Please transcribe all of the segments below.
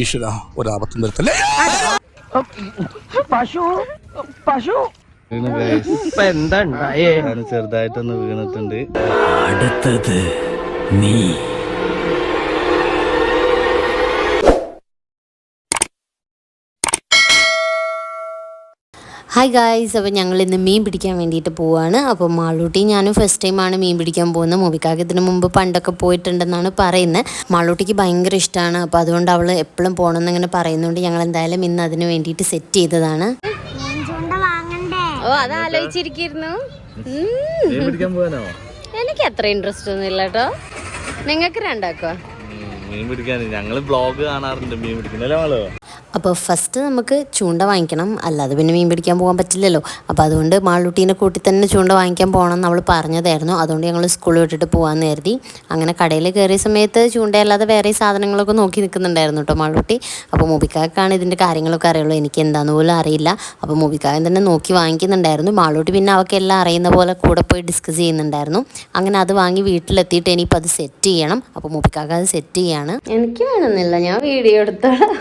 ഈശ്വര ഒരാപത്തും വരുത്തല്ലേ. ചെറുതായിട്ടൊന്ന് വീണിട്ടുണ്ട്. അടുത്തത് നീ. ഹായ് ഗായ്സ്, അപ്പോൾ ഞങ്ങൾ ഇന്ന് മീൻ പിടിക്കാൻ വേണ്ടിയിട്ട് പോവുകയാണ്. അപ്പോൾ മാളൂട്ടി ഞാനും ഫസ്റ്റ് ടൈമാണ് മീൻ പിടിക്കാൻ പോകുന്നത്. മോബിക്കാക്ക് ഇതിന് മുമ്പ് പണ്ടൊക്കെ പോയിട്ടുണ്ടെന്നാണ് പറയുന്നത്. മാളൂട്ടിക്ക് ഭയങ്കര ഇഷ്ടമാണ്. അപ്പോൾ അതുകൊണ്ട് അവൾ എപ്പോഴും പോകണമെന്ന് ഇങ്ങനെ പറയുന്നുണ്ട്. ഞങ്ങൾ എന്തായാലും ഇന്ന് അതിന് വേണ്ടിയിട്ട് സെറ്റ് ചെയ്തതാണ്. ഓ, അത് ആലോചിച്ചിരിക്കുന്നു. എനിക്ക് അത്ര ഇൻട്രസ്റ്റ് ഒന്നും ഇല്ല കേട്ടോ. നിങ്ങൾക്ക് രണ്ടാക്കോ മീൻ പിടിക്കാൻ? ഞങ്ങൾ ബ്ലോഗ് കാണാറുണ്ട് മീൻ പിടിക്കുന്നല്ലോ. അപ്പോൾ ഫസ്റ്റ് നമുക്ക് ചൂണ്ട വാങ്ങിക്കണം, അല്ലാതെ പിന്നെ മീൻ പിടിക്കാൻ പോകാൻ പറ്റില്ലല്ലോ. അപ്പോൾ അതുകൊണ്ട് മാളൂട്ടീനെ കൂട്ടി തന്നെ ചൂണ്ട വാങ്ങിക്കാൻ പോകണം എന്ന് അവൾ പറഞ്ഞതായിരുന്നു. അതുകൊണ്ട് ഞങ്ങൾ സ്കൂളിൽ വിട്ടിട്ട് പോകാമെന്ന് കരുതി. അങ്ങനെ കടയിൽ കയറിയ സമയത്ത് ചൂണ്ടയല്ലാതെ വേറെ സാധനങ്ങളൊക്കെ നോക്കി നിൽക്കുന്നുണ്ടായിരുന്നു കേട്ടോ മാളൂട്ടി. അപ്പോൾ മോബിക്കാക്കാണ് ഇതിൻ്റെ കാര്യങ്ങളൊക്കെ അറിയുള്ളൂ, എനിക്ക് എന്താണെന്ന് പോലും അറിയില്ല. അപ്പോൾ മോബിക്കാക്കൻ തന്നെ നോക്കി വാങ്ങിക്കുന്നുണ്ടായിരുന്നു. മാളൂട്ടി പിന്നെ അവൾക്ക് എല്ലാം അറിയുന്ന പോലെ കൂടെ പോയി ഡിസ്കസ് ചെയ്യുന്നുണ്ടായിരുന്നു. അങ്ങനെ അത് വാങ്ങി വീട്ടിലെത്തിയിട്ട് ഇനിയിപ്പോൾ അത് സെറ്റ് ചെയ്യണം. അപ്പോൾ മോബിക്കാക്ക അത് സെറ്റ് ചെയ്യാണ്. എനിക്ക് വേണമെന്നില്ല, ഞാൻ വീഡിയോ എടുത്തോളാം.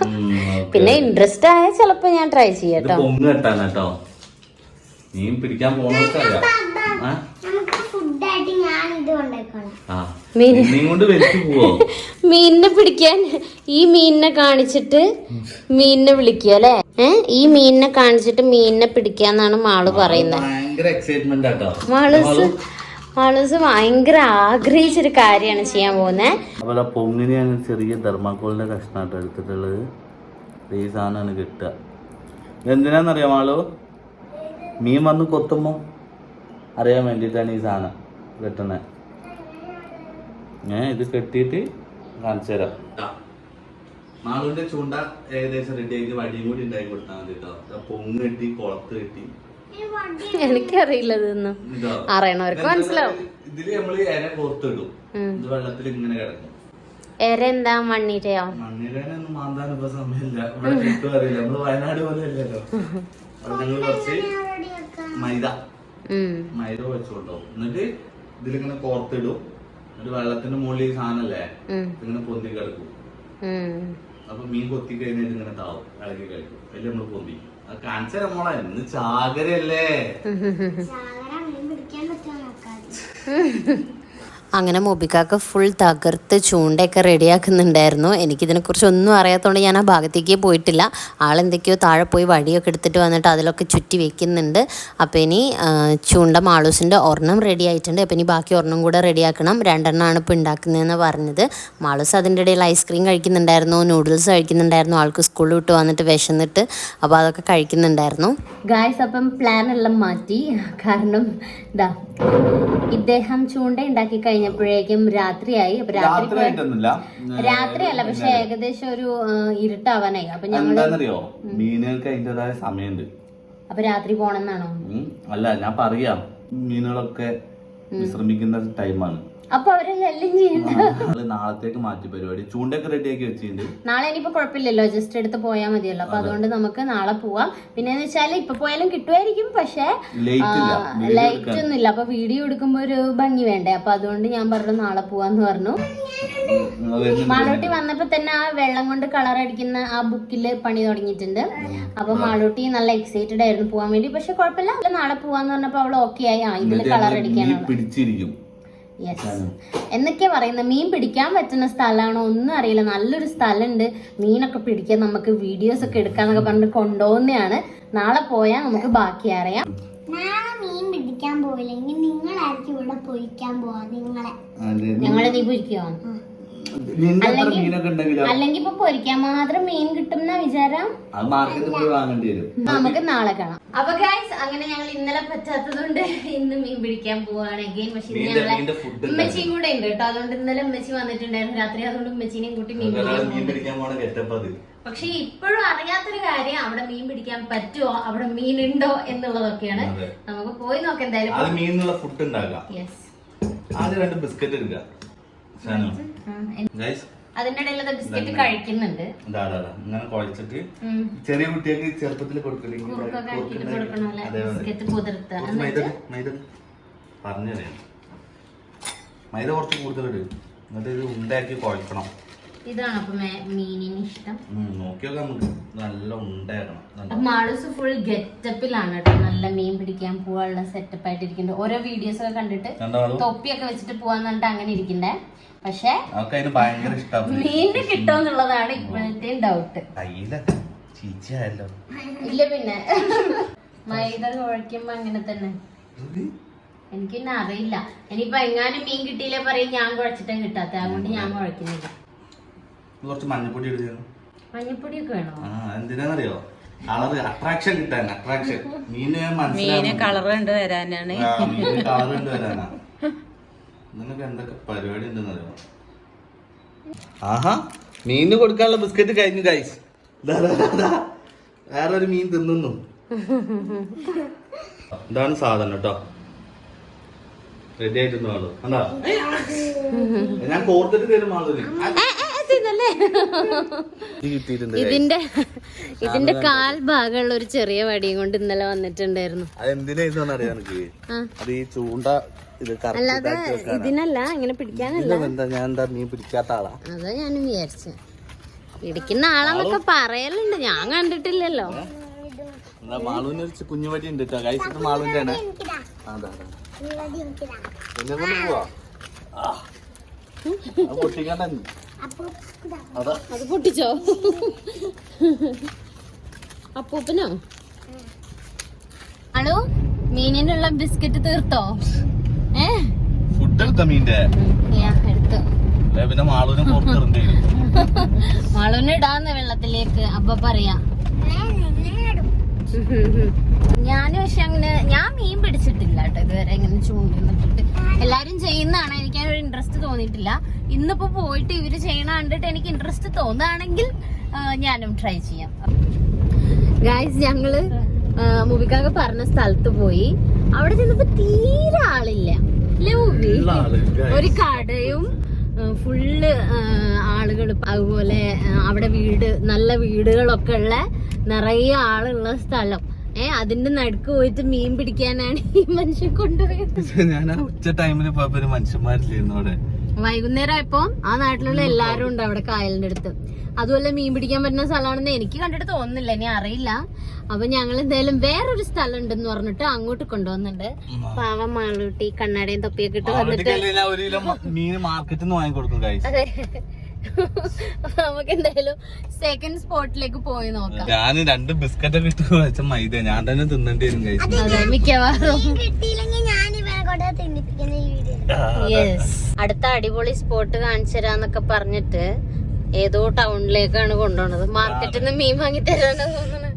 പിന്നെ ഇൻട്രസ്റ്റ് ആയ ചിലപ്പോ ഞാൻ ട്രൈ ചെയ്യാട്ടോ. മീൻ പിടിക്കാൻ മീനിനെ പിടിക്കാൻ ഈ മീനിനെ കാണിച്ചിട്ട് മീനിനെ വിളിക്കുക അല്ലേ? ഈ മീനിനെ കാണിച്ചിട്ട് മീനിനെ പിടിക്കാന്നാണ് മാള് പറയുന്നത്. മാളൂസ് ഭയങ്കര ആഗ്രഹിച്ചൊരു കാര്യമാണ് ചെയ്യാൻ പോകുന്നത്. അതുപോലെ പൊങ്ങിനെ ചെറിയ തെർമാക്കോളിന്റെ കഷ്ണാട്ടോ എടുത്തിട്ടുള്ളത്. ഈ സാധനമാണ് കിട്ടുക. എന്തിനാന്നറിയാം ആളോ? മീൻ വന്ന് കൊത്തുമ്പോൾ അറിയാൻ വേണ്ടിയിട്ടാണ് ഈ സാധനം കെട്ടുന്നത്. ഇത് കെട്ടിയിട്ട് കാണിച്ചു തരാം. മാളുവിന്റെ ചൂണ്ട ഏകദേശം റെഡി ആയിട്ട് വടിയും കൂടി ഉണ്ടാക്കി കൊടുത്താൽ മതി കേട്ടോ. പൊങ്ങ് കെട്ടി കുളത്ത് കെട്ടി. എനിക്കറിയില്ല, ഇതൊന്നും അറിയണവർക്ക് മനസ്സിലാവും. ഇതില് നമ്മള് ഇര കോർത്തിടും. ഇത് വെള്ളത്തിൽ ഇങ്ങനെ കിടക്കും. എന്താ മണ്ണീരയോ? മണ്ണീരൊന്നും മാന്താൻ ഇപ്പൊ സമയമില്ല. ഇവിടെ കിട്ടും അറിയില്ല. നമ്മള് വയനാട് പോലെ അല്ലല്ലോ. ഞങ്ങള് കുറച്ച് മൈദ വെച്ചോട്ടോ. എന്നിട്ട് ഇതിലിങ്ങനെ കോർത്തിടും. എന്നിട്ട് വെള്ളത്തിന്റെ മുകളിൽ ഈ സാധനല്ലേ ഇങ്ങനെ പൊന്തി കിടക്കും. അപ്പൊ മീൻ കൊത്തി കഴിഞ്ഞാൽ ഇങ്ങനെ താവും, ഇളകി കഴിക്കും. അതിൽ നമ്മള് പൊന്തി അത് കാണിച്ചാൽ നമ്മളെ ഇന്ന് ചാകരയല്ലേ. അങ്ങനെ മോബിക്കാക്ക് ഫുൾ തകർത്ത് ചൂണ്ടയൊക്കെ റെഡിയാക്കുന്നുണ്ടായിരുന്നു. എനിക്കിതിനെക്കുറിച്ച് ഒന്നും അറിയാത്തതുകൊണ്ട് ഞാൻ ആ ഭാഗത്തേക്കേ പോയിട്ടില്ല. ആളെന്തൊക്കെയോ താഴെ പോയി വടിയൊക്കെ എടുത്തിട്ട് വന്നിട്ട് അതിലൊക്കെ ചുറ്റി വെക്കുന്നുണ്ട്. അപ്പോൾ ഇനി ചൂണ്ട മാളൂസിൻ്റെ ഒരെണ്ണം റെഡി ആയിട്ടുണ്ട്. അപ്പോൾ ഇനി ബാക്കി ഒരെണ്ണം കൂടെ റെഡിയാക്കണം. 2 എണ്ണമാണ് ഇപ്പോൾ ഉണ്ടാക്കുന്നതെന്ന് പറഞ്ഞത്. മാളൂസ് അതിൻ്റെ ഇടയിൽ ഐസ്ക്രീം കഴിക്കുന്നുണ്ടായിരുന്നു, നൂഡിൽസ് കഴിക്കുന്നുണ്ടായിരുന്നു. ആൾക്ക് സ്കൂളിൽ വിട്ട് വന്നിട്ട് വിശന്നിട്ട് അപ്പോൾ അതൊക്കെ കഴിക്കുന്നുണ്ടായിരുന്നു. ഗായ്സ്, അപ്പം പ്ലാൻ എല്ലാം മാറ്റി. കാരണം ഇതാ ഇദ്ദേഹം ചൂണ്ട ഉണ്ടാക്കി കഴിഞ്ഞപ്പോഴേക്കും രാത്രിയായി. അപ്പൊ രാത്രിയല്ല, പക്ഷെ ഏകദേശം ഒരു ഇരുട്ടാവാനായി. അപ്പൊ ഞങ്ങളറിയോ മീനുകൾക്ക് അതിൻ്റെതായ സമയമുണ്ട്. അപ്പൊ രാത്രി പോണെന്നാണോ? അല്ല, ഞാൻ പറയാം, മീനുകളൊക്കെ വിശ്രമിക്കുന്ന ടൈമാണ്. അപ്പൊ അവരെ ശല്യം ചെയ്യണ്ട. നാളത്തേക്ക് മാറ്റി പരിപാടി. ചൂണ്ടൊക്കെ റെഡിയാക്കി വെച്ചിട്ടുണ്ട്. നാളെ ഇനിയിപ്പോ കുഴപ്പമില്ലല്ലോ, ജസ്റ്റ് എടുത്ത് പോയാൽ മതിയല്ലോ. അപ്പൊ അതുകൊണ്ട് നമുക്ക് നാളെ പോവാം. പിന്നെന്ന് വെച്ചാല് ഇപ്പൊ പോയാലും കിട്ടുമായിരിക്കും, പക്ഷെ ലൈറ്റ് ഒന്നും ഇല്ല. അപ്പൊ വീഡിയോ എടുക്കുമ്പോ ഒരു ഭംഗി വേണ്ടേ? അപ്പൊ അതുകൊണ്ട് ഞാൻ പറഞ്ഞു നാളെ പോവാന്ന് പറഞ്ഞു. മാളൂട്ടി വന്നപ്പോ തന്നെ ആ വെള്ളം കൊണ്ട് കളർ അടിക്കുന്ന ആ ബുക്കില് പണി തുടങ്ങിയിട്ടുണ്ട്. അപ്പൊ മാളൂട്ടി നല്ല എക്സൈറ്റഡ് ആയിരുന്നു പോവാൻ വേണ്ടി. പക്ഷെ കുഴപ്പമില്ല, നാളെ പോവാന്ന് പറഞ്ഞപ്പോ അവള് ഓക്കെ ആയി. ഇതില് കളർ അടിക്കാനാണ്. യെസ്, എന്നൊക്കെയാ പറയുന്നത്. മീൻ പിടിക്കാൻ പറ്റുന്ന സ്ഥലമാണോ ഒന്നും അറിയില്ല. നല്ലൊരു സ്ഥലമുണ്ട്, മീനൊക്കെ പിടിക്കാൻ നമുക്ക് വീഡിയോസ് ഒക്കെ എടുക്കാന്നൊക്കെ പറഞ്ഞിട്ട് കൊണ്ടുപോകുന്നതാണ്. നാളെ പോയാൽ നമുക്ക് ബാക്കി അറിയാം. നാളെ മീൻ പിടിക്കാൻ പോയില്ലെങ്കിൽ നിങ്ങളായിരിക്കും ഇവിടെ പൊരിക്കാൻ പോവാ. ഞങ്ങളെ നീ പൊരിക്കോ? അല്ലെങ്കിൽ ഇപ്പൊ പൊരിക്കാൻ മാത്രം മീൻ കിട്ടുന്ന വിചാരം. നമുക്ക് നാളെ കാണാം. അപ്പൊ ഗൈസ്, അങ്ങനെ ഞങ്ങൾ ഇന്നലെ പറ്റാത്തതുകൊണ്ട് ഇന്ന് മീൻ പിടിക്കാൻ പോവാണ് അഗൈൻ. പക്ഷെ ഞങ്ങളെ ഉമ്മച്ചിയും കൂടെ ഉണ്ട് കേട്ടോ. അതുകൊണ്ട് ഇന്നലെ ഉമ്മച്ചി വന്നിട്ടുണ്ടായിരുന്നു രാത്രി. അതുകൊണ്ട് ഉമ്മച്ചീനെയും കൂട്ടി മീൻ പിടിക്കാൻ പോകും. പക്ഷെ ഇപ്പോഴും അറിയാത്തൊരു കാര്യം, അവിടെ മീൻ പിടിക്കാൻ പറ്റുമോ, അവിടെ മീൻ ഉണ്ടോ എന്നുള്ളതൊക്കെയാണ്. നമുക്ക് പോയി നോക്കാം എന്തായാലും. ബിസ്ക്കറ്റ് അതിന്റെ ഇടയിൽ ബിസ്ക്കറ്റ് കഴിക്കുന്നുണ്ട്. ഇങ്ങനെ കുഴച്ചിട്ട് ചെറിയ കുട്ടികൾക്ക് ചെറുപ്പത്തിൽ പറഞ്ഞുതരാം. മൈദ കുറച്ച് കൂടുതലിട്ട് എന്നിട്ട് ഇത് ഉണ്ടാക്കി കുഴക്കണം. ഇതാണ് അപ്പൊ മീനിന് ഇഷ്ടം. നോക്കിയൊക്കെ നമുക്ക് നല്ല ഉണ്ടാക്കണം. അപ്പൊ മാളൂസ് ഫുൾ ഗെറ്റപ്പിലാണ് കേട്ടോ. നല്ല മീൻ പിടിക്കാൻ പോവാനുള്ള സെറ്റപ്പ് ആയിട്ടിരിക്കുന്നുണ്ട്. ഓരോ വീഡിയോസ് ഒക്കെ കണ്ടിട്ട് തൊപ്പിയൊക്കെ വെച്ചിട്ട് പോവാന്ന് പറഞ്ഞിട്ട് അങ്ങനെ ഇരിക്കണ്ടേ. പക്ഷെ മീനിന് കിട്ടുമെന്നുള്ളതാണ് ഇപ്പോഴത്തെ ഡൗട്ട്. ഇല്ല പിന്നെ മൈദ കുഴയ്ക്കുമ്പോ അങ്ങനെ തന്നെ. എനിക്ക് പിന്നെ അറിയില്ല. ഇനിയിപ്പൊ എങ്ങാനും മീൻ കിട്ടിയില്ലേ പറയും ഞാൻ കുഴച്ചിട്ടാ കിട്ടാത്ത, അതുകൊണ്ട് ഞാൻ കുഴക്കുന്നില്ല. കുറച്ച് മഞ്ഞപ്പൊടി മഞ്ഞപ്പൊടിയൊക്കെ വേണോ? എന്തിനാന്നറിയോ? കളർ അട്രാക്ഷൻ കിട്ടാൻ. അട്രാക്ഷൻ മീന് കളർ കണ്ട് വരാനാണ്. കളർ കണ്ട് വരാനാ. നിനക്ക് എന്തൊക്കെ പരിപാടി ഉണ്ടെന്നറിയോ? ആഹാ, മീനിന് കൊടുക്കാനുള്ള ബിസ്ക്കറ്റ് കഴിഞ്ഞു ഗൈസ്. വേറൊരു മീൻ തിന്നുന്നു. ഇതാണ് സാധനം കേട്ടോ. റെഡി ആയിട്ടുണ്ടോ? എന്താ ഞാൻ കോർത്തിട്ട് തരും ആളൊരു. ഇതിന്റെ കാൽ ഭാഗമുള്ള ഒരു ചെറിയ വടിയും കൊണ്ട് ഇന്നലെ വന്നിട്ടുണ്ടായിരുന്നു. അല്ലാതെ ഇതിനല്ല, ഇങ്ങനെ പിടിക്കാനല്ല. ഞാൻ എന്താ മീൻ പിടിക്കാത്ത ആളാ? അതാ ഞാനും വിചാരിച്ചു. പിടിക്കുന്ന ആളാന്നൊക്കെ പറയലുണ്ട്, ഞാൻ കണ്ടിട്ടില്ലല്ലോ. മാളൂന് കുഞ്ഞു വടി ഉണ്ട് മാളൂന്റെ അത് പൊട്ടിച്ചോ? അപ്പൂപ്പനോ? ആളോ മീനിനുള്ള ബിസ്ക്കറ്റ് തീർത്തോ? ഫുഡ് എടുത്ത മീന്റെ എടുത്തു. പിന്നെ മാളൂന് ഇടാന്ന് വെള്ളത്തിലേക്ക്. അപ്പൊ പറയാ ഞാന്. പക്ഷെ അങ്ങനെ ഞാൻ മീൻ പിടിച്ചിട്ടില്ല കേട്ടോ ഇതുവരെ. ഇങ്ങനെ ചൂണ്ടിട്ട് എല്ലാരും ചെയ്യുന്നതാണ്, എനിക്ക് ഒരു ഇൻട്രസ്റ്റ് തോന്നിയിട്ടില്ല. ഇന്നിപ്പോ പോയിട്ട് ഇവര് ചെയ്യണ കണ്ടിട്ട് എനിക്ക് ഇൻട്രസ്റ്റ് തോന്നുകയാണെങ്കിൽ ഞാനും ട്രൈ ചെയ്യാം. ഗായ്സ്, ഞങ്ങള് മുബിക്കാക്ക് പറഞ്ഞ സ്ഥലത്ത് പോയി. അവിടെ ചെന്നപ്പോ തീരെ ആളില്ല. അല്ലേ മുബി? ഒരു കടയും ഫുള്ള് ആളുകൾ, അതുപോലെ അവിടെ നല്ല വീടുകളൊക്കെ ഉള്ള നിറയെ ആളുള്ള സ്ഥലം. അതിന്റെ നടുക്ക് പോയിട്ട് മീൻ പിടിക്കാനാണ് ഈ മനുഷ്യൻ കൊണ്ടുപോയത്. ഞാൻ ഉച്ച ടൈമില് പോയപ്പോ ഒരു മനുഷ്യന്മാരില്ലായിരുന്നു അവിടെ. വൈകുന്നേരം ആയപ്പോ ആ നാട്ടിലുള്ള എല്ലാരും ഉണ്ട് അവിടെ കായലിന്റെ അടുത്ത്. അതുപോലെ മീൻ പിടിക്കാൻ പറ്റുന്ന സ്ഥലമാണെന്ന് എനിക്ക് കണ്ടിട്ട് തോന്നുന്നില്ല, ഇനി അറിയില്ല. അപ്പൊ ഞങ്ങൾ എന്തായാലും വേറൊരു സ്ഥലം ഉണ്ടെന്ന് പറഞ്ഞിട്ട് അങ്ങോട്ട് കൊണ്ടുവന്നിട്ടുണ്ട്. പാവം മാളൂട്ടി കണ്ണടയും തൊപ്പിയൊക്കെ ഇട്ട് വന്നിട്ട് അതെ. നമുക്ക് എന്തായാലും സെക്കൻഡ് സ്പോട്ടിലേക്ക് പോയി നോക്കാം. ഞാൻ 2 ബിസ്ക്കറ്റ് ഒക്കെ ഇട്ട് വെച്ച മൈദ ഞാൻ തന്നെ തിന്നേണ്ടി വരും മിക്കവാറും. അടുത്ത അടിപൊളി സ്പോട്ട് കാണിച്ചു തരാന്നൊക്കെ പറഞ്ഞിട്ട് ഏതോ ടൗണിലേക്കാണ് കൊണ്ടുപോണത്. മാർക്കറ്റിൽ നിന്ന് മീൻ വാങ്ങി തരാണ് തോന്നുന്നത്.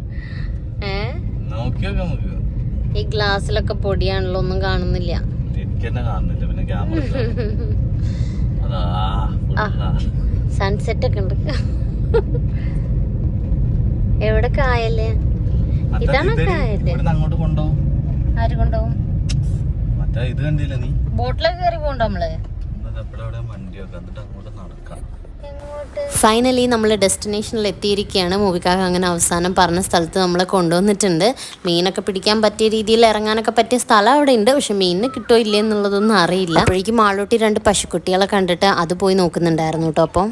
ഈ ഗ്ലാസ്സിലൊക്കെ പൊടിയാണല്ലോ, ഒന്നും കാണുന്നില്ല. സൺസെറ്റ് ഒക്കെ ഉണ്ട്. എവിടെ കായല്? ഇതാണ് കായല്. ആര് കൊണ്ടുപോകും? ബോട്ടിലൊക്കെ കയറി പോകണ്ടോ നമ്മള്? ഫൈനലി നമ്മൾ ഡെസ്റ്റിനേഷനിൽ എത്തിയിരിക്കുകയാണ്. മൂവിക്കാക്ക് അങ്ങനെ അവസാനം പറഞ്ഞ സ്ഥലത്ത് നമ്മളെ കൊണ്ടുവന്നിട്ടുണ്ട്. മീനൊക്കെ പിടിക്കാൻ പറ്റിയ രീതിയിൽ ഇറങ്ങാനൊക്കെ പറ്റിയ സ്ഥലം അവിടെ ഉണ്ട്. പക്ഷെ മീനിന് കിട്ടോ ഇല്ലേ എന്നുള്ളതൊന്നും അറിയില്ല. അപ്പോഴേക്കും മാളൂട്ടി 2 പശുക്കുട്ടികളെ കണ്ടിട്ട് അത് പോയി നോക്കുന്നുണ്ടായിരുന്നു കേട്ടോ. അപ്പം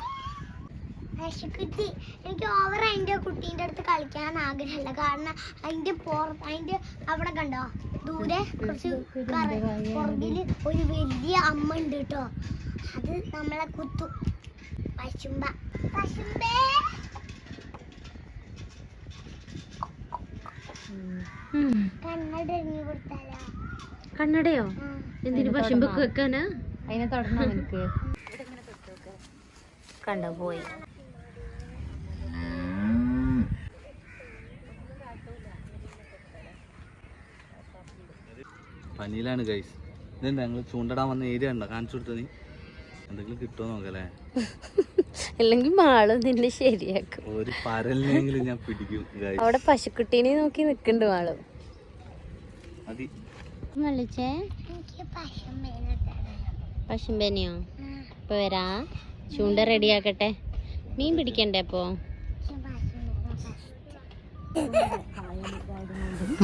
എനിക്ക് ഓവർ അതിന്റെ കുട്ടീൻ്റെ അടുത്ത് കളിക്കാൻ ആഗ്രഹമില്ല. കാരണം അതിന്റെ അവിടെ കണ്ടോ ദൂരെ കുറച്ച് പുറകില് ഒരു വലിയ അമ്മ ഉണ്ട് കേട്ടോ. അത് നമ്മളെ കുത്തു. കണ്ണടയോ? എന്തിനു പശുമ്പൊക്കെ വെക്കാനാ? അതിനെ തൊടണോ നിനക്ക്? കണ്ടോ പോയി. പനിയിലാണ് ഗൈസ്. ഇതെന്താ ഞങ്ങൾ ചൂണ്ടിടാൻ വന്ന ഏരിയ ഉണ്ടോ? കാണിച്ചു കൊടുത്ത നീ എന്തെങ്കിലും കിട്ടുമോ നോക്കല്ലേ? അല്ലെങ്കിൽ മാളും നിന്നെ ശരിയാക്കും. ഒരു പരലിനെങ്കിലും ഞാൻ പിടിക്കും. അവിടെ പശുക്കുട്ടീനെ നോക്കി നിക്കണ്ട് മാളും. പശുമ്പനിയോ? ഇപ്പൊ വരാ. ചൂണ്ട റെഡിയാക്കട്ടെ. മീൻ പിടിക്കണ്ടേ അപ്പൊ?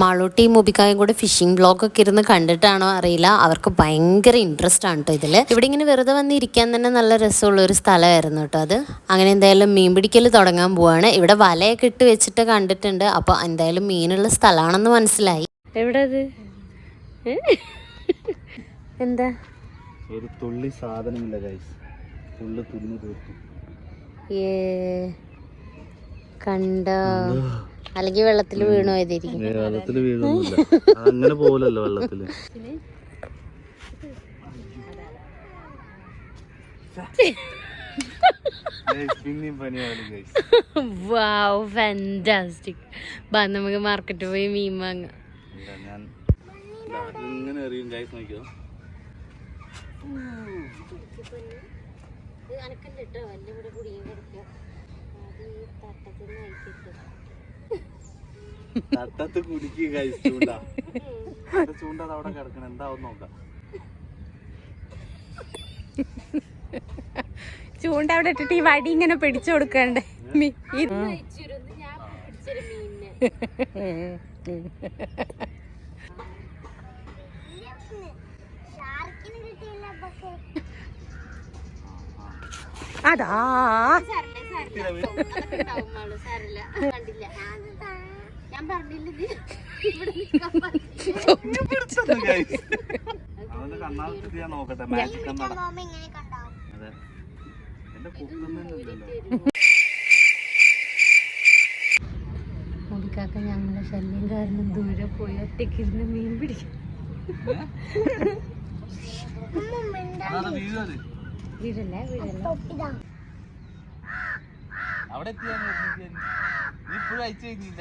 മാളൂട്ടിയും മുബിക്കായും കൂടെ ഫിഷിംഗ് വ്ളോഗൊക്കെ ഇരുന്ന് കണ്ടിട്ടാണോ അറിയില്ല, അവർക്ക് ഭയങ്കര ഇൻട്രസ്റ്റ് ആണ് കേട്ടോ ഇതിൽ. ഇവിടെ ഇങ്ങനെ വെറുതെ വന്ന് ഇരിക്കാൻ തന്നെ നല്ല രസമുള്ള ഒരു സ്ഥലമായിരുന്നു കേട്ടോ അത്. അങ്ങനെ എന്തായാലും മീൻ പിടിക്കൽ തുടങ്ങാൻ പോവാണ്. ഇവിടെ വലയൊക്കെ ഇട്ട് വെച്ചിട്ട് കണ്ടിട്ടുണ്ട്, അപ്പോൾ എന്തായാലും മീനുള്ള സ്ഥലമാണെന്ന് മനസ്സിലായി. എവിടെ അത് എന്താ ഒരു തുള്ളി സാധനമില്ല ഗൈസ്, ഫുള്ള് തിന്നു തീർത്തു. കണ്ടോ, അല്ലെങ്കിൽ വെള്ളത്തിൽ വീണു പോയതായിരിക്കും. വെള്ളത്തില് വീഴൊന്നുമില്ല, അങ്ങനെ പോലല്ലോ വെള്ളത്തില്. പിന്നെയും പണിയാണ് ഗൈസ്. വാവ് ഫാന്റാസ്റ്റിക്. ബാ നമുക്ക് മാർക്കറ്റിൽ പോയി മീൻ വാങ്ങാം. ഞാൻ ഇങ്ങനെ എറിയും ഗൈസ്, നോക്കിയോ. തട്ടത്ത് കുടിക്കുക ഗൈസ്, ചൂണ്ട ചൂണ്ട അവിടെ കിടക്കണം, എന്താവും നോക്കാം. ചൂണ്ട അവിടെ ഇട്ടിട്ട് ഈ വടി ഇങ്ങനെ പിടിച്ചു കൊടുക്കണ്ടേ. അതാ ഞാൻ പറഞ്ഞില്ല നോക്കട്ടെ. മുടിക്കാക്ക ഞങ്ങളുടെ ശല്യം കാരണം ദൂരെ പോയി ഒറ്റയ്ക്കിരുന്ന് മീൻ പിടിക്കും. വീടല്ലേ വീടല്ലേ അവിടെ ഇപ്പോഴും അയച്ചു കഴിഞ്ഞില്ല.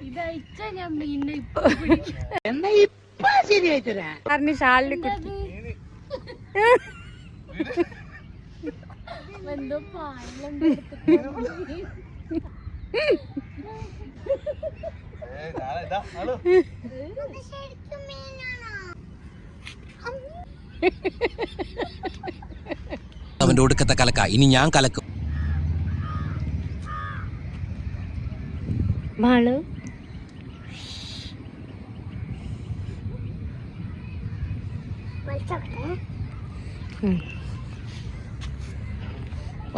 ഇതയച്ച ഞാൻ മീനിനെ ഇപ്പൊ പറഞ്ഞ് ഷാളിൽ കുത്തി എന്തോ പാലെന്തോ അവന്റെ ഒടുക്കത്തെ കലക്ക ഇനി ഞാൻ കലക്കും. മാളു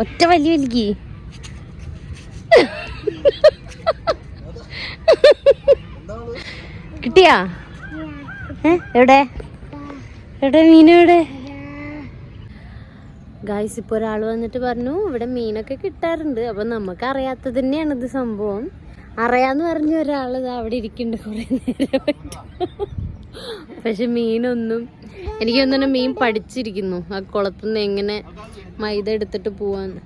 ഒറ്റ വലിയ വലിക്ക് കിട്ടിയാ? എവിടെ എവിടെ മീനെവിടെ? ഗായ്സ് ഇപ്പോൾ ഒരാൾ വന്നിട്ട് പറഞ്ഞു ഇവിടെ മീനൊക്കെ കിട്ടാറുണ്ട്. അപ്പം നമുക്ക് അറിയാത്തത് തന്നെയാണ് ഇത് സംഭവം. അറിയാന്ന് പറഞ്ഞ ഒരാൾ അവിടെ ഇരിക്കുന്നുണ്ട് കുറേ നേരമായിട്ട്. പക്ഷെ മീനൊന്നും എനിക്ക് തോന്നുന്നു മീൻ പഠിച്ചിരിക്കുന്നു ആ കുളത്തുനിന്ന് എങ്ങനെ മൈദ എടുത്തിട്ട് പോവാന്ന്.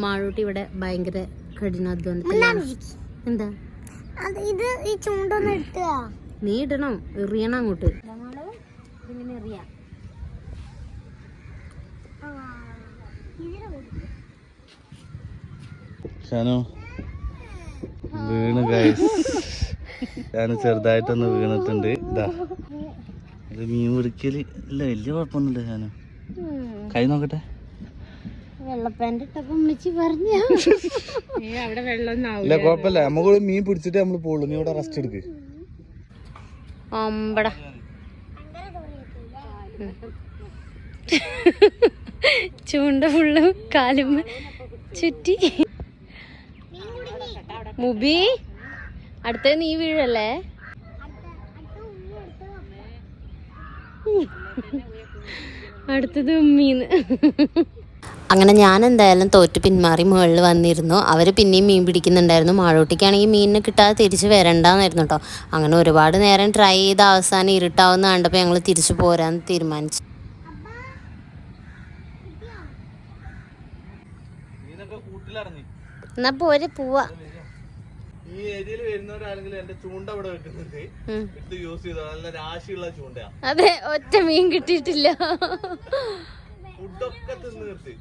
മാളൂട്ടി ഇവിടെ ഭയങ്കര കഠിനാധ്വാനത്തിലാണ്. എന്താ നീ ഇടണം, എറിയണം അങ്ങോട്ട്. ഇങ്ങനെ എറിയാം. വീണ് ഗൈസ്, ഞാൻ ചെറുതായിട്ടൊന്ന് വീണിട്ടുണ്ട്. ഇതാ ഇത് മീൻ പിടിക്കല് ഇല്ല, വലിയ കുഴപ്പമൊന്നുമില്ല. ഞാന് കൈ നോക്കട്ടെ. വെള്ളപ്പാൻറ് ഇട്ടപ്പോ ഉമ്മച്ചി പറഞ്ഞ അവിടെ വെള്ളം ഇല്ല, കുഴപ്പമില്ല. നമുക്ക് മീൻ പിടിച്ചിട്ട് നമ്മള് പോകുള്ളൂ. നീ ഇവിടെ റെസ്റ്റ് എടുക്ക്. അമ്പട ചൂണ്ട ഫുള്ള് കാലും ചുറ്റി. മുബി അടുത്ത നീ വീഴല്ലേ? അടുത്തത് ഉമ്മീന്ന്. അങ്ങനെ ഞാൻ എന്തായാലും തോറ്റ് പിന്മാറി മുകളിൽ വന്നിരുന്നു. അവർ പിന്നെയും മീൻ പിടിക്കുന്നുണ്ടായിരുന്നു. മാളൂട്ടിക്കാണെങ്കിൽ മീനിന് കിട്ടാതെ തിരിച്ച് വരണ്ടാന്നായിരുന്നു കേട്ടോ. അങ്ങനെ ഒരുപാട് നേരം ട്രൈ ചെയ്ത് അവസാനം ഇരുട്ടാവുന്ന കണ്ടപ്പോൾ ഞങ്ങൾ തിരിച്ചു പോരാന്ന് തീരുമാനിച്ചു. എന്നാ പോരെ പോവാ. ഈ ഏരിയയിൽ വരുന്നവരാണെങ്കിലും എന്റെ ചൂണ്ട ഇവിടെ വെക്കുന്നുണ്ട്, ഇത് യൂസ് ചെയ്തോ. നല്ല രാശിയുള്ള ചൂണ്ടയാ. അതെ, ഒറ്റ മീൻ കിട്ടിയിട്ടില്ല. ഫുഡൊക്കെ തിന്ന് നിർത്തി.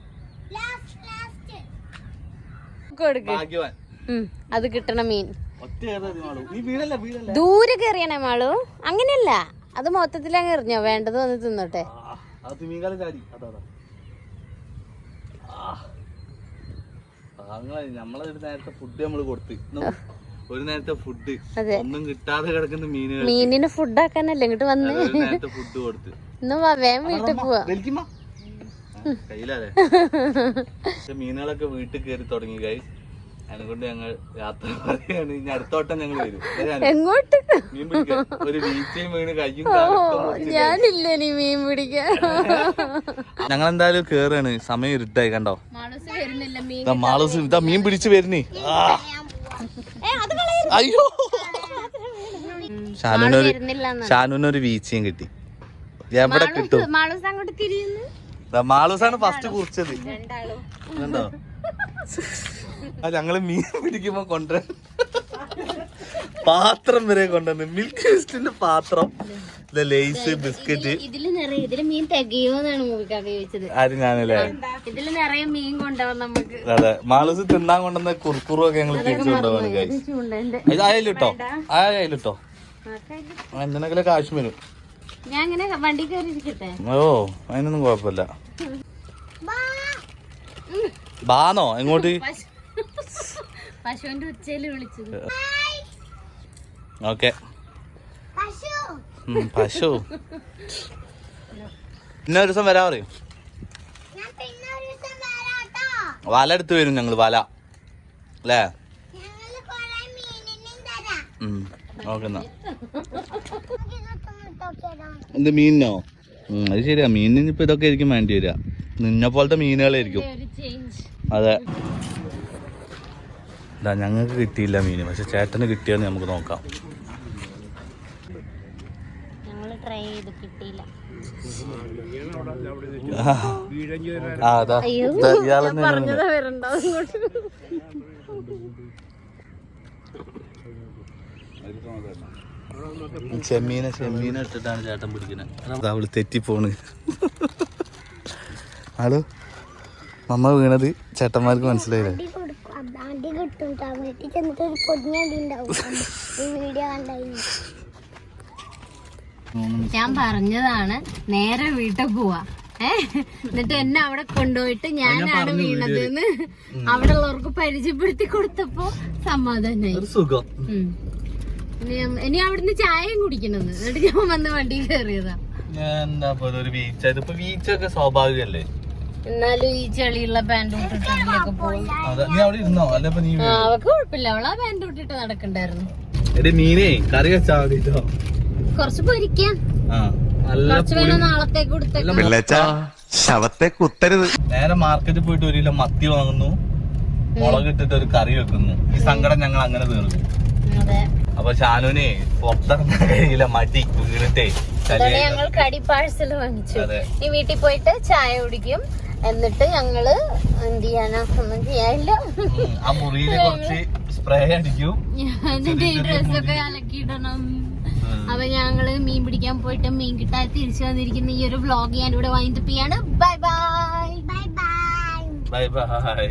ഭാഗ്യവാൻ. അത് കിട്ടണ മീൻ ഒറ്റ നീ വീഴല്ല, വീഴല്ല. ദൂരെ കയറിയണേ മാളു. അങ്ങനെയല്ല, അത് മൊത്തത്തിൽ അങ്ങ് എറിഞ്ഞോ. വേണ്ടത് വന്ന് തിന്നോട്ടെ. നമ്മളൊരു നേരത്തെ ഫുഡ് നമ്മള് കൊടുത്ത് ഒരു നേരത്തെ ഫുഡ് അതെ. ഒന്നും കിട്ടാതെ കിടക്കുന്ന മീനുകൾ മീനിന് ഫുഡ് ആക്കാനല്ലേ ഇങ്ങോട്ട് വന്ന് ഒരു നേരത്തെ ഫുഡ് കൊടുത്ത് ഇന്ന് വേഗം വീട്ടിൽ പോവാ. കയ്യിലേ മീനുകളൊക്കെ വീട്ടിൽ കയറി തുടങ്ങി കൈ അതുകൊണ്ട് ഞങ്ങൾ യാത്ര പറയാണ്. ഇനി അടുത്തോട്ടം ഞങ്ങൾ വരും എങ്ങോട്ട്? മീൻ പിടിക്കാൻ ഒരു വീഴ്ചയും വീണ് കയ്യും ഞാനില്ല നീ മീൻ പിടിക്കാൻ. ഞങ്ങൾ എന്തായാലും കേറാണ്. സമയം ഇരുട്ടായി കണ്ടോ. മാളൂസ് വരുന്നില്ല മീൻ. മാളൂസ് ഇതാ മീൻ പിടിച്ച് വരുന്നേ. അയ്യോ ഷാനുവിനൊരു വീഴ്ചയും കിട്ടി. എവിടെ കിട്ടും? മാളൂസ് അങ്ങോട്ട് തിരിയുന്നു. മാളൂസാണ് ഫസ്റ്റ് കുറിച്ചത് കണ്ടോ. ഞങ്ങള് മീൻ പിടിക്കുമ്പോ കൊണ്ടുവരാൻ പാത്രം വരെ കൊണ്ടുവന്ന് മിൽക്ക് മിസ്റ്റിന്റെ പാത്രം, ലേസ്, ബിസ്ക്കറ്റ്. ഇതില് മീൻ തികയോന്നാണ് മൂവിക്കാക്ക ചോദിച്ചത്. ആര് ഞാനല്ലേ? ഇതില് നിറയെ മീൻ കൊണ്ടുപോകാൻ നമുക്ക്. അതെ മാളൂസ് തിന്നാൻ കൊണ്ടുവന്ന കുറുക്കുറൊക്കെ ഞങ്ങൾ തിരിച്ചു കൊണ്ടുപോകാൻ. ആയാലിട്ടോ ആയാലിട്ടോ എന്തിനൊക്കെ കാശ് വരും. ഞാൻ ഇങ്ങനെ വണ്ടി കയറി ഇരിക്കട്ടെ. ഓ അതിനൊന്നും കുഴപ്പമില്ല. ബാന്നോ എങ്ങോട്ട്? പശുവിന്റെ ഉച്ചയില് വിളിച്ചത്. ഓക്കെ പശു പിന്നെ ഒരു ദിവസം വരാ പറയും. വല എടുത്ത് വരും ഞങ്ങള് വല അല്ലേ? നോക്കുന്ന എന്ത് മീനിനോ? അത് ശരിയാ. മീനിന് ഇപ്പൊ ഇതൊക്കെ ആയിരിക്കും വേണ്ടി വരിക. നിന്നെ പോലത്തെ മീനുകളായിരിക്കും. അതെ ഇതാ ഞങ്ങൾക്ക് കിട്ടിയില്ല മീന്, പക്ഷെ ചേട്ടന് കിട്ടിയെന്ന് നമുക്ക് നോക്കാം. ട്രൈ ചെയ്ത് കിട്ടിയില്ല. അതാ ഇയാളെന്നെ ചെമ്മീനെ ഇട്ടിട്ടാണ് ചേട്ടൻ പിടിക്കുന്നത്. അവള് തെറ്റിപ്പോണ്. ഹലോ നമ്മ വീണത് ചേട്ടന്മാർക്ക് മനസ്സിലായില്ലേ? ഞാൻ പറഞ്ഞതാണ് നേരെ വീട്ടിൽ പോവാ. എന്നിട്ട് എന്നെ അവിടെ കൊണ്ടുപോയിട്ട് ഞാനാണ് വീണത് എന്ന് അവിടെ ഉള്ളവർക്ക് പരിചയപ്പെടുത്തി കൊടുത്തപ്പോ സമാധാനായി. സുഖം. ഇനി അവിടുന്ന് ചായയും കുടിക്കണത്. എന്നിട്ട് ഞാൻ വന്ന് വണ്ടി കയറിയതാ. എന്താ പോലെ ഒരു ബീച്ച്. ഇതിപ്പോ ബീച്ചൊക്കെ സ്വാഭാവികല്ലേ. എന്നാലും ഈ ചെളിയുള്ള പാന്റ് ഇട്ടിട്ടൊക്കെ പോകും. അവക്ക് കുഴപ്പമില്ല. അവളാ പാന്റ് ഇട്ടിട്ട് നടക്കണ്ടായിരുന്നു. മീനേ കറി വെച്ചാ മതിട്ടോ. കുറച്ച് പൊരിക്കാൻ കുറച്ച് വേണം നാളത്തേക്ക് കൊടുത്തേക്കാം. ശവത്തെ കുത്തരുത്. നേരെ മാർക്കറ്റിൽ പോയിട്ട് 1 കിലോ മത്തി വാങ്ങുന്നു, മുളക് ഇട്ടിട്ട് ഒരു കറി വെക്കുന്നു. ഈ സങ്കടം ഞങ്ങൾ അങ്ങനെ തീർന്നു. അപ്പൊ ഷാനുവിനെ പുറത്തിറങ്ങാൻ കഴിയില്ല, മടി വീണിട്ടേ. ഞങ്ങൾ കടി പാഴ്സൽ വാങ്ങിച്ചു. ഈ വീട്ടിൽ പോയിട്ട് ചായ കുടിക്കും. എന്നിട്ട് ഞങ്ങള് എന്ത് ചെയ്യാനാ, ഒന്നും ചെയ്യാനില്ല. ആ മുറിയില് കുറച്ച് സ്പ്രേ അടിക്കും. അതിന്റെ ഡ്രസ്സൊക്കെ അലക്കിയിടണം. അപ്പൊ ഞങ്ങള് മീൻ പിടിക്കാൻ പോയിട്ട് മീൻ കിട്ടാതെ തിരിച്ചു വന്നിരിക്കുന്ന ഈ ഒരു വ്ലോഗ് ഞാൻ ഇവിടെ വൈൻഡപ്പ് ചെയ്യാണ്. Bye bye. Bye bye.